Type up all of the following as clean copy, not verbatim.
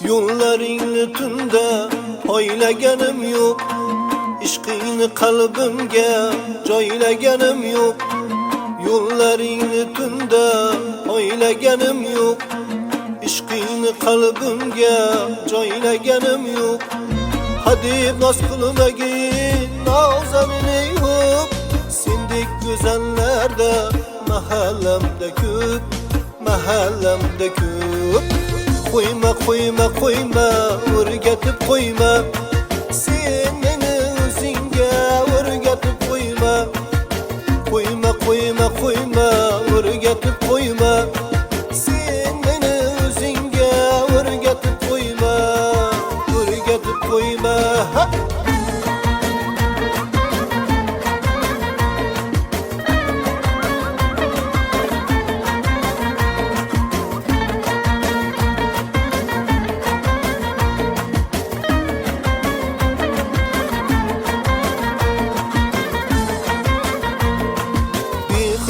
Yo'llaringni tunda poylaganim yo'q, ishqingni qalbimga joylaganim yo'q. Yo'llaringni tunda poylaganim yo'q, ishqingni qalbimga joylaganim yo'q. Hadeb noz qilmagin nozanini yo'q, sendek go'zallarda mahallamda ko'p, mahallamda ko'p. Qo'yma, qo'yma, qo'yma, o'rgatib qo'yma, sen meni o'zingga o'rgatib qo'yma. Qo'yma, qo'yma, qo'yma, o'rgatib qo'yma, sen meni o'zingga o'rgatib qo'yma, o'rgatib qo'yma.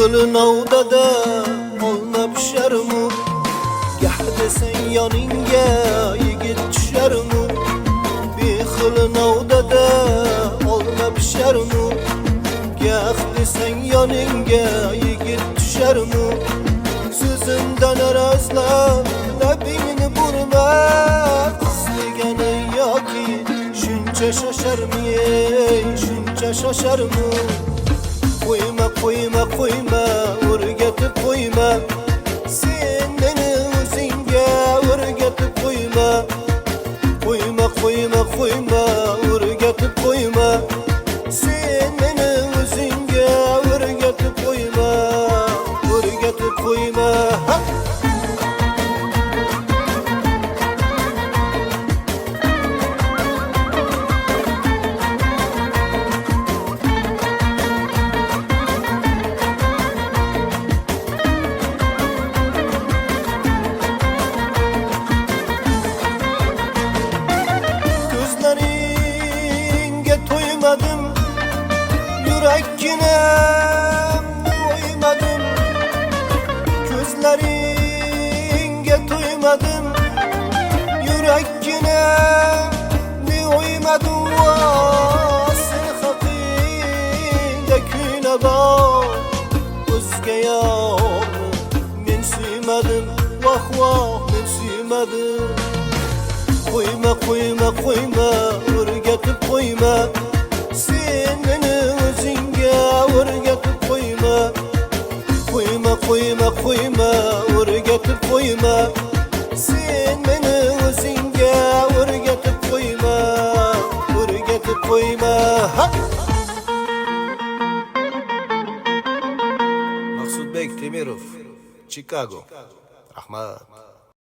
Qilinovdada olma pisharmu, gah desang yoningga yigit tusharmu. Bexilinavdada olma pisharmu, gah desang yoningga yigit tusharmu. So'zimdan arazlab labingni burma, qiz degani yoki shuncha shosharmi, shuncha shosharmi? Qo'yma, qo'yma, qo'yma, o'rgatib qo'yma, sen meni o'zingga o'rgatib qo'yma. Qo'yma, qo'yma, qo'yma, o'rgatib qo'yma, sen meni o'zingga o'rgatib qo'yma, o'rgatib qo'yma. Yurakkina to'ymadim, ko'zlaringga to'ymadim. Yurakkina o'ymadim, sen haqingda kuylagan o'zga yorni men suymadim, voh voh men suymadim. Qo'yma, qo'yma, qo'yma, o'rgatib qo'yma, sen meni o'zingga o'rgatib qo'yma. Qo'yma, qo'yma, qo'yma, o'rgatib qo'yma, sen meni o'zingga o'rgatib qo'yma, o'rgatib qo'yma. Maqsudbek Temirov, Chicago. Rahmat.